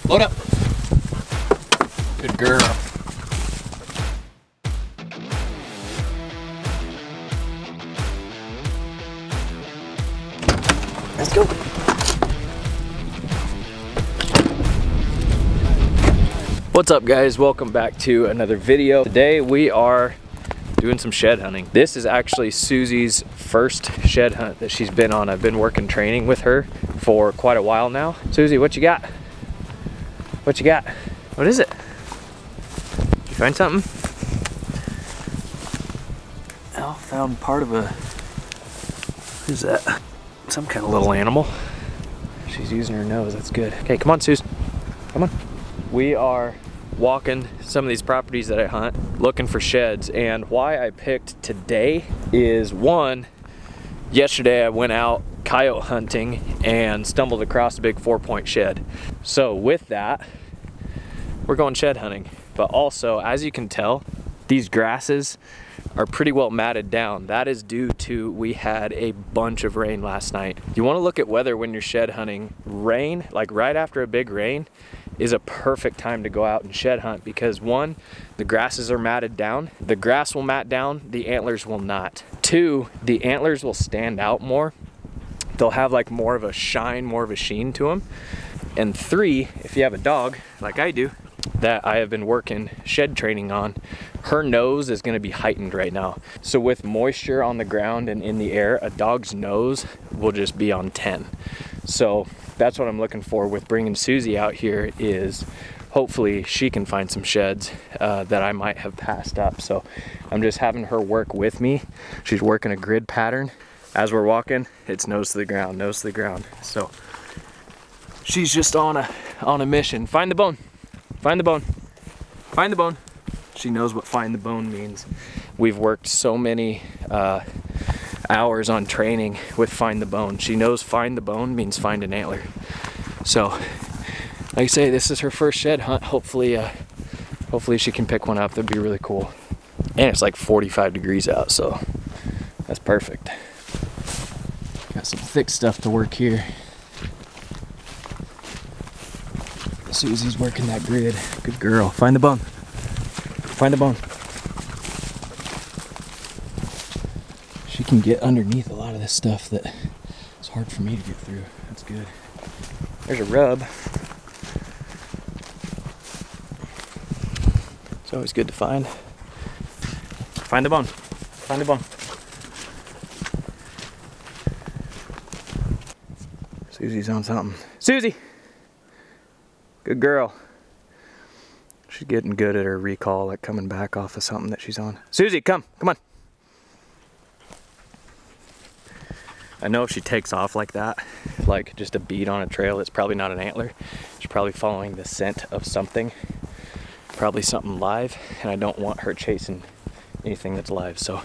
Load up. Good girl. Let's go. What's up, guys? Welcome back to another video. Today we are doing some shed hunting. This is actually Susie's first shed hunt that she's been on. I've been working training with her for quite a while now. Suzie, what you got? What you got? What is it? Did you find something? Oh, found part of a, what is that? Some kind of little animal. She's using her nose, that's good. Okay, come on, Suze, come on. We are walking some of these properties that I hunt, looking for sheds, and why I picked today is, one, yesterday I went out coyote hunting and stumbled across a big 4-point shed. So with that, we're going shed hunting. But also, as you can tell, these grasses are pretty well matted down. That is due to we had a bunch of rain last night. You want to look at weather when you're shed hunting. Rain, like right after a big rain, is a perfect time to go out and shed hunt because, one, the grasses are matted down. The grass will mat down, the antlers will not. Two, the antlers will stand out more. They'll have like more of a shine, more of a sheen to them. And three, if you have a dog like I do, that I have been working shed training on, her nose is going to be heightened right now. So with moisture on the ground and in the air, a dog's nose will just be on 10. So that's what I'm looking for with bringing Suzie out here, is hopefully she can find some sheds that I might have passed up. So I'm just having her work with me. She's working a grid pattern. As we're walking, it's nose to the ground, nose to the ground. So she's just on a mission. Find the bone, find the bone, find the bone. She knows what find the bone means. We've worked so many hours on training with find the bone. She knows find the bone means find an antler. So like I say, this is her first shed hunt. Hopefully she can pick one up. That'd be really cool. And it's like 45 degrees out, so that's perfect. Got some thick stuff to work here. Susie's working that grid. Good girl. Find the bone. Find the bone. She can get underneath a lot of this stuff that it's hard for me to get through. That's good. There's a rub. It's always good to find. Find the bone. Find the bone. Susie's on something. Suzie! Good girl. She's getting good at her recall, like coming back off of something that she's on. Suzie, come on. I know if she takes off like that, like just a bead on a trail, it's probably not an antler. She's probably following the scent of something, probably something live, and I don't want her chasing anything that's live. So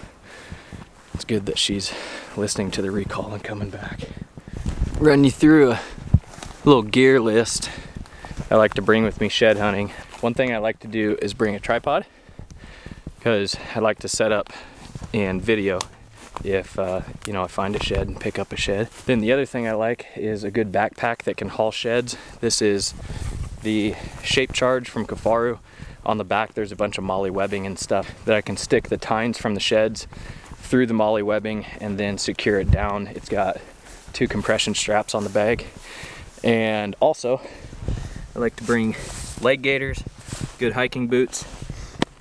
it's good that she's listening to the recall and coming back. Run you through a little gear list I like to bring with me shed hunting. One thing I like to do is bring a tripod, because I like to set up and video if you know, I find a shed and pick up a shed. Then the other thing I like is a good backpack that can haul sheds. This is the Shape Charge from Kafaru. On the back there's a bunch of molly webbing and stuff that I can stick the tines from the sheds through the molly webbing and then secure it down. It's got 2 compression straps on the bag. And also I like to bring leg gaiters, good hiking boots,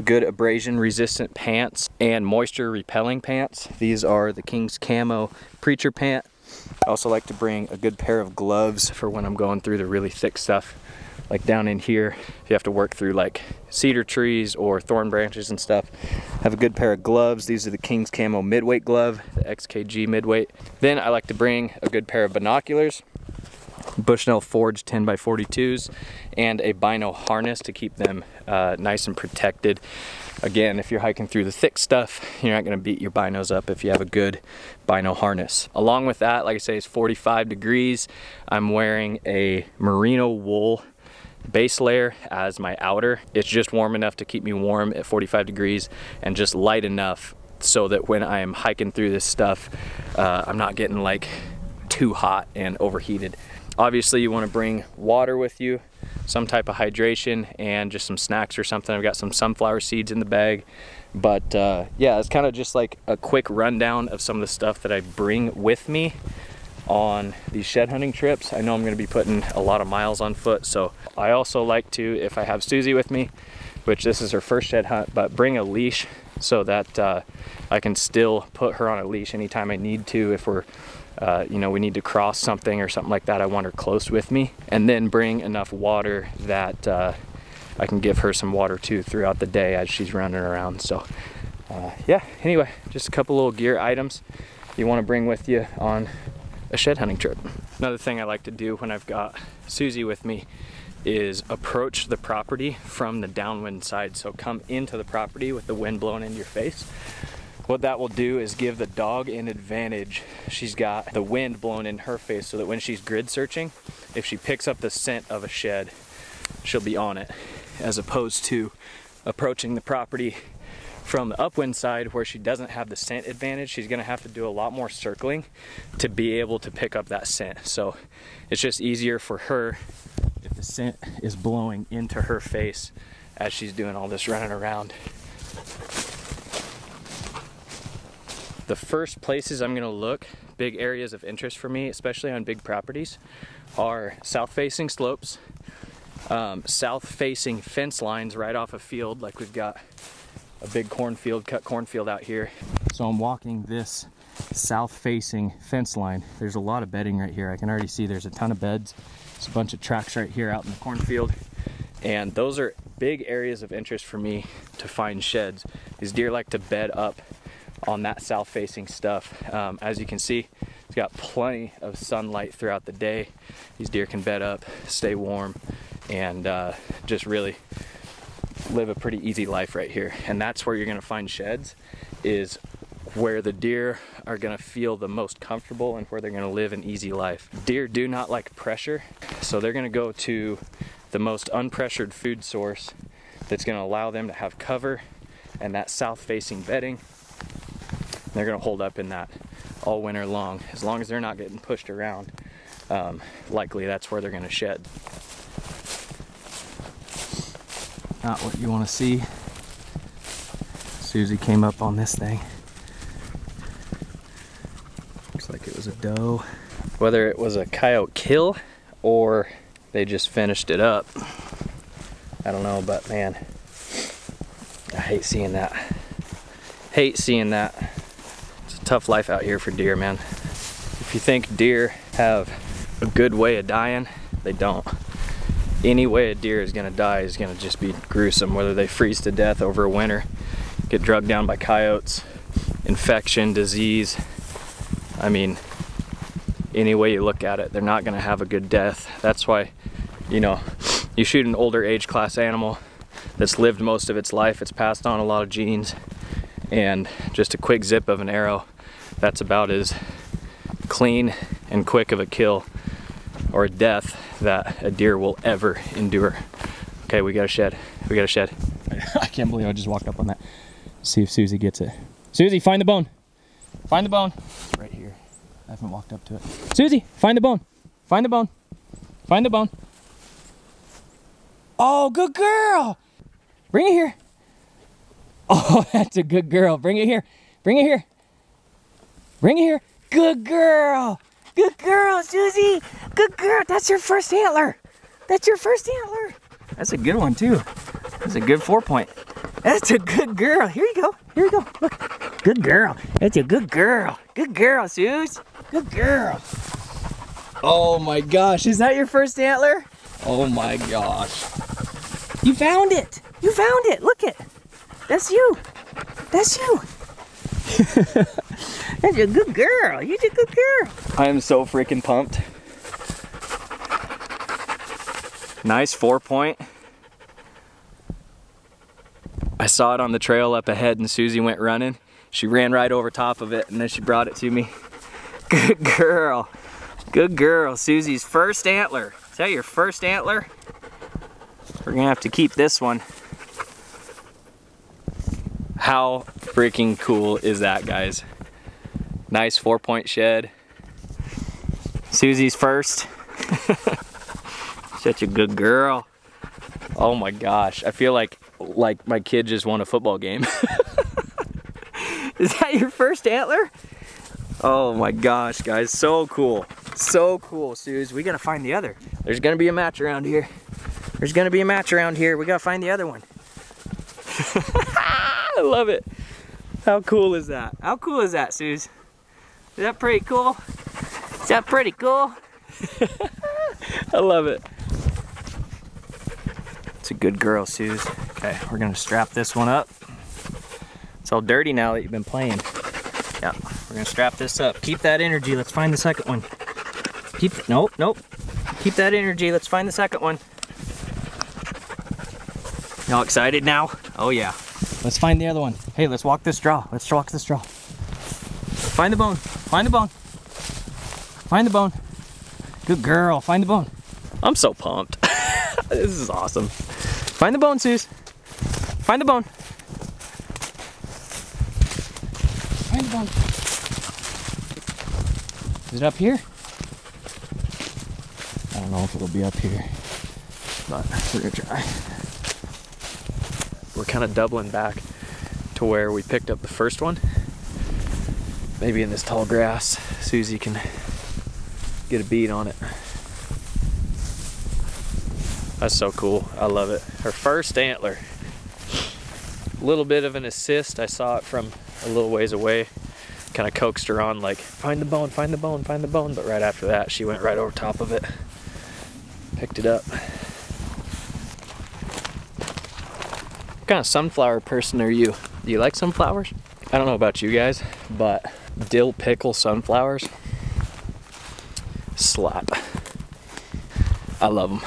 good abrasion resistant pants, and moisture repelling pants. These are the King's Camo Preacher Pant. I also like to bring a good pair of gloves for when I'm going through the really thick stuff. Like down in here, if you have to work through like cedar trees or thorn branches and stuff, have a good pair of gloves. These are the King's Camo midweight glove, the XKG midweight. Then I like to bring a good pair of binoculars, Bushnell Forged 10x42s, and a bino harness to keep them nice and protected. Again, if you're hiking through the thick stuff, you're not going to beat your binos up if you have a good bino harness. Along with that, like I say, it's 45 degrees. I'm wearing a merino wool base layer as my outer. It's just warm enough to keep me warm at 45 degrees and just light enough so that when I am hiking through this stuff, I'm not getting like too hot and overheated. Obviously you want to bring water with you. some type of hydration and just some snacks or something. I've got some sunflower seeds in the bag. But yeah, it's kind of just like a quick rundown of some of the stuff that I bring with me on these shed hunting trips. I know I'm going to be putting a lot of miles on foot, so I also like to, if I have Suzie with me, which this is her first shed hunt, but bring a leash so that I can still put her on a leash anytime I need to. If we're you know, we need to cross something or something like that, I want her close with me. And then bring enough water that I can give her some water too throughout the day as she's running around. So yeah, anyway, just a couple little gear items you want to bring with you on a shed hunting trip. Another thing I like to do when I've got Suzie with me is approach the property from the downwind side. So come into the property with the wind blowing into your face. What that will do is give the dog an advantage. She's got the wind blowing in her face so that when she's grid searching, if she picks up the scent of a shed, she'll be on it, as opposed to approaching the property from the upwind side where she doesn't have the scent advantage. She's gonna have to do a lot more circling to be able to pick up that scent. So it's just easier for her if the scent is blowing into her face as she's doing all this running around. The first places I'm gonna look, big areas of interest for me, especially on big properties, are south-facing slopes, south-facing fence lines right off a field, like we've got a big cornfield, cut cornfield out here. So I'm walking this south-facing fence line. There's a lot of bedding right here. I can already see there's a ton of beds. There's a bunch of tracks right here out in the cornfield. And those are big areas of interest for me to find sheds. These deer like to bed up on that south-facing stuff. As you can see, it's got plenty of sunlight throughout the day. These deer can bed up, stay warm, and just really live a pretty easy life right here. And that's where you're gonna find sheds, is where the deer are gonna feel the most comfortable and where they're gonna live an easy life. Deer do not like pressure, so they're gonna go to the most unpressured food source that's gonna allow them to have cover and that south-facing bedding. They're gonna hold up in that all winter long. As long as they're not getting pushed around, likely that's where they're gonna shed. Not what you wanna see. Suzie came up on this thing. Looks like it was a doe. Whether it was a coyote kill or they just finished it up, I don't know, but man, I hate seeing that. Hate seeing that. It's a tough life out here for deer, man. If you think deer have a good way of dying, they don't. Any way a deer is gonna die is gonna just be gruesome, whether they freeze to death over a winter, get drugged down by coyotes, infection, disease. I mean, any way you look at it, they're not gonna have a good death. That's why, you know, you shoot an older age class animal that's lived most of its life, it's passed on a lot of genes, and just a quick zip of an arrow, that's about as clean and quick of a kill or a death that a deer will ever endure. Okay, we got a shed. We got a shed. I can't believe I just walked up on that. Let's see if Suzie gets it. Suzie, find the bone. Find the bone. It's right here. I haven't walked up to it. Suzie, find the bone. Find the bone. Find the bone. Oh, good girl. Bring it here. Oh, that's a good girl. Bring it here. Bring it here. Bring it here. Good girl. Good girl, Suzie. Good girl. That's your first antler. That's your first antler. That's a good one, too. That's a good 4-point. That's a good girl. Here you go. Here you go. Look. Good girl. That's a good girl. Good girl, Suze. Good girl. Oh, my gosh. Is that your first antler? Oh, my gosh. You found it. You found it. Look it. That's you. That's you. That's a good girl. You're a good girl. I am so freaking pumped. Nice 4-point. I saw it on the trail up ahead and Suzie went running. She ran right over top of it and then she brought it to me. Good girl. Good girl. Susie's first antler. Is that your first antler? We're gonna have to keep this one. How freaking cool is that, guys? Nice 4-point shed. Susie's first. Such a good girl. Oh my gosh, I feel like my kid just won a football game. Is that your first antler? Oh my gosh, guys, so cool. So cool, Suze. We gotta find the other. There's gonna be a match around here. There's gonna be a match around here. We gotta find the other one. I love it. How cool is that? How cool is that, Suze? Is that pretty cool? Is that pretty cool? I love it. It's a good girl, Suze. Okay, we're gonna strap this one up. It's all dirty now that you've been playing. Yeah, we're gonna strap this up. Keep that energy, let's find the second one. Nope. Keep that energy, let's find the second one. Y'all excited now? Oh yeah. Let's find the other one. Hey, let's walk this draw. Let's walk this draw. Find the bone, find the bone. Find the bone. Good girl, find the bone. I'm so pumped. This is awesome. Find the bone, Suze. Find the bone. Find the bone. Is it up here? I don't know if it'll be up here, but we're gonna try. We're kind of doubling back to where we picked up the first one. Maybe in this tall grass, Suzie can get a bead on it. That's so cool. I love it. Her first antler. A little bit of an assist. I saw it from a little ways away. Kind of coaxed her on like, find the bone, find the bone, find the bone. But right after that, she went right over top of it. Picked it up. What kind of sunflower person are you? Do you like sunflowers? I don't know about you guys, but dill pickle sunflowers slap. I love them.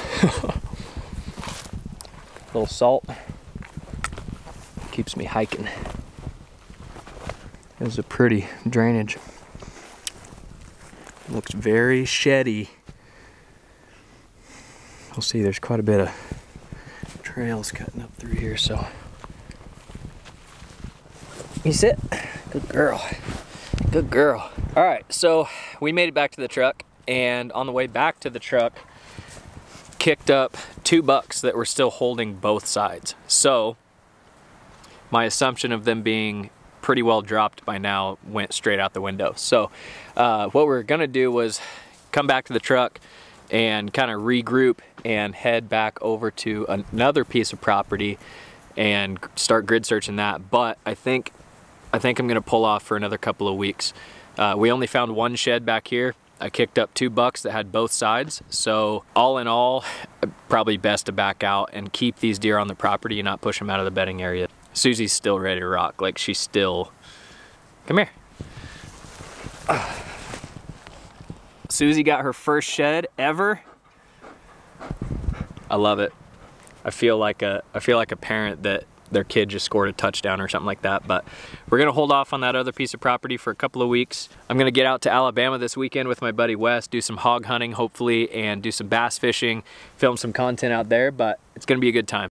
A little salt keeps me hiking. It's a pretty drainage. Looks very sheddy. We'll see, there's quite a bit of trails cutting up through here, so. You sit. Good girl. Good girl. All right, so we made it back to the truck, and on the way back to the truck, kicked up 2 bucks that were still holding both sides. So my assumption of them being pretty well dropped by now went straight out the window. So what we're gonna do was come back to the truck and kind of regroup and head back over to another piece of property and start grid searching that. But I think I'm gonna pull off for another couple of weeks. We only found 1 shed back here. I kicked up 2 bucks that had both sides. So all in all, probably best to back out and keep these deer on the property and not push them out of the bedding area. Susie's still ready to rock. Like, she's still, come here. Suzie got her first shed ever. I love it. I feel like a parent that their kid just scored a touchdown or something like that. But we're gonna hold off on that other piece of property for a couple of weeks. I'm gonna get out to Alabama this weekend with my buddy Wes, do some hog hunting hopefully, and do some bass fishing, film some content out there, but it's gonna be a good time.